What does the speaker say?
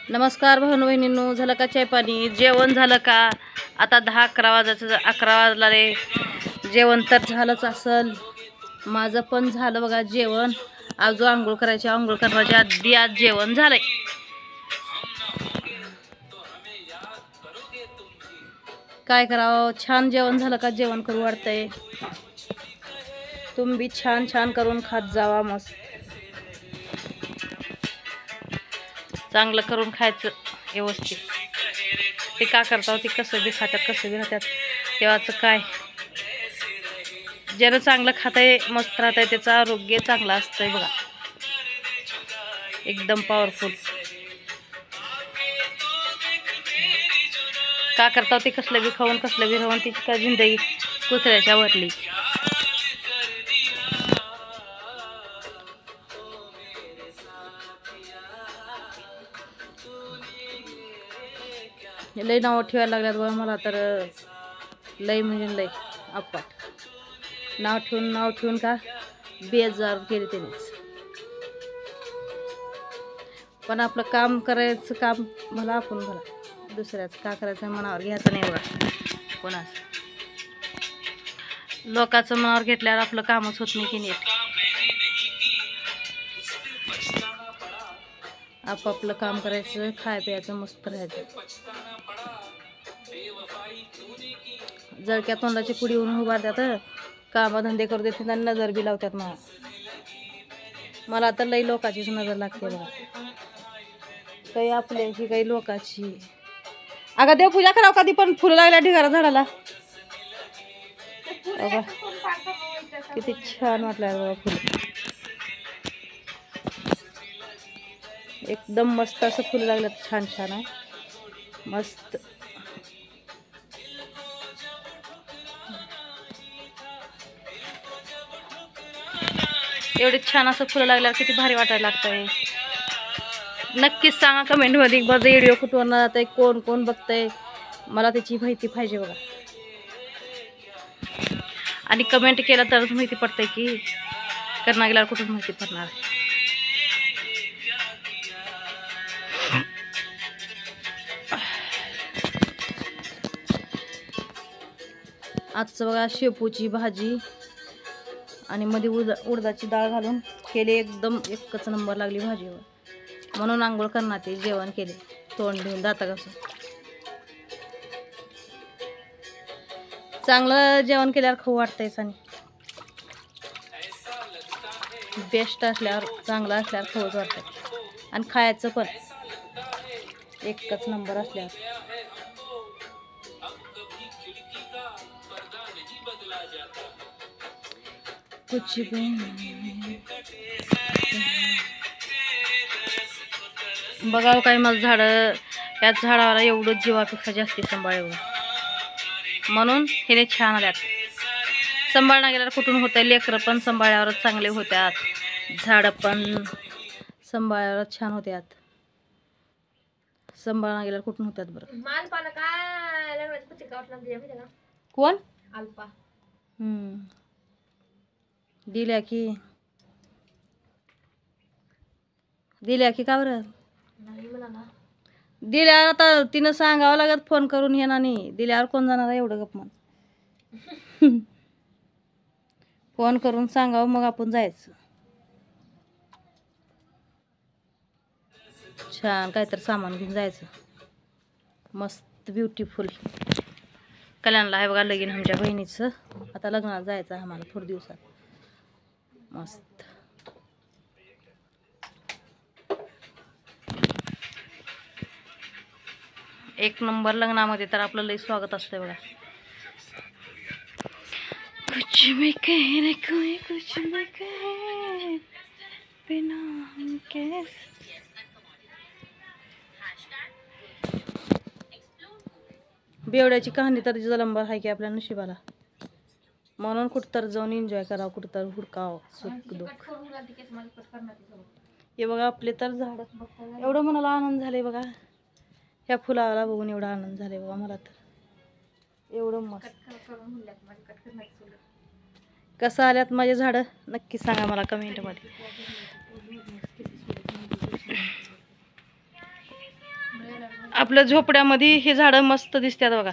नमस्कार भाऊ बहिणींनो, झालं का चाय पाणी? जेवण झालं का? आता 10-11 वाजायचं, 11 वाजला रे. जेवण तर झालंच असल. माझं पण झालं बघा जेवण. आजू आंघोळ करायची, आंघोळ करण्याच्या आधी आज जेवण झालंय. काय करावं, छान जेवण झालं का जेवण करू वाटतंय. तुम्ही छान छान करून खात जावा. मस्त चांगलं करून खायचं व्यवस्थित. ते का करता ते कसं बी खातात, कसं बी राहतात. तेव्हाचं काय, ज्यानं चांगलं खाताय मस्त राहतंय त्याचं आरोग्य चांगलं असतंय बघा, एकदम पॉवरफुल. का करता ते कसलं बी खाऊन कसलं बी राहून तिची का जिंदगी कुत्र्याच्या वरली. लई नाव ठेवायला लागल्यात बघा मला तर. लई म्हणजे लई अप्पाट नाव ठेवून का बेजार केले त्यांनीच. पण आपलं काम करायचं, काम भला आपण भला, दुसऱ्याचं का करायचं मनावर घ्यायचं नाही बघा कोणाचं. लोकांचं मनावर घेतल्यावर आपलं कामच होत नाही की नीट. आपापलं काम करायचं, खाय प्यायचं, मस्त राहायचं. जळक्या तोंडाची पुडी होऊन उभारतात, कामधंदे करू देत त्यांना नजर बी लावतात. मला तर लई लोकांचीच नजर लागते बघा, काही आपल्याची काही लोकांची. अगं देवपूजा करावं कधी पण फुलं लागल्या ढिगारा झाडाला. किती छान वाटलं बघा फुलं, एकदम मस्त असं फुलं लागलं, छान छान आहे मस्त. एवढे छान असं फुलं लागल्यावर किती भारी वाटायला लागतंय. नक्कीच सांगा कमेंटमध्ये माझा व्हिडिओ कुठून जातंय, कोण कोण बघतंय, मला त्याची माहिती पाहिजे बघा. आणि कमेंट केलं तरच माहिती पडतंय की करणं गेल्यावर कुठून माहिती पडणार. आजचं बघा शेपूची भाजी आणि मध्ये उडदाची डाळ घालून केली, एकदम एकच नंबर लागली भाजी. म्हणून आंघोळ करणार ते जेवण केले, तोंड घेऊन दाता कसं. चांगलं जेवण केल्यावर खाऊ वाटतंयच आणि बेस्ट असल्यावर, चांगलं असल्यावर खाऊच वाटतंय. आणि खायचं पण एकच नंबर असल्यावर. कुछ बघावं काय माझं झाड, याच झाडाला एवढं जीवापेक्षा जास्ती सांभाळ, म्हणून हे छान आल्यात. सांभाळणं गेल्यावर कुठून होतं, लेकरं पण सांभाळल्यावरच चांगले होत्यात, झाडं पण सांभाळल्यावरच छान होत्यात. सांभाळणं गेल्यावर कुठून होत्यात बरं. कोण अल्पा दिल्या की का बरं दिल्यावर आता तिनं सांगावं लागत फोन करून. हे नाही दिल्यावर कोण जाणार एवढं गप मन. फोन करून सांगावं मग आपण जायचं. छान काहीतरी सामान घेऊन जायचं मस्त ब्युटिफुल. कल्याणला आहे बघा लगीन आमच्या बहिणीचं, आता लग्नाला जायचं आहे आम्हाला थोड्या दिवसात. मस्त एक नंबर. लग्नामध्ये तर आपलं लई स्वागत असतंय बघा. कुछ भी कहने कोई कुछ भी कहे बिना हमके. बेवड्याची कहाणी तर जलंबर आहे की आपल्या नशिबाला, म्हणून कुठं तर जाऊन एन्जॉय करावं, कुठं तर हुडकावं सुख दुःख. हे बघा आपले तर झाड, एवढं मनाला आनंद झाले बघा ह्या फुलाला बघून, एवढा आनंद झाले बघा मला तर. एवढं मस्त कसं आल्यात माझे झाडं नक्की सांगा मला कमेंटमध्ये. आपल्या झोपड्यामध्ये ही झाडं मस्त दिसतात बघा.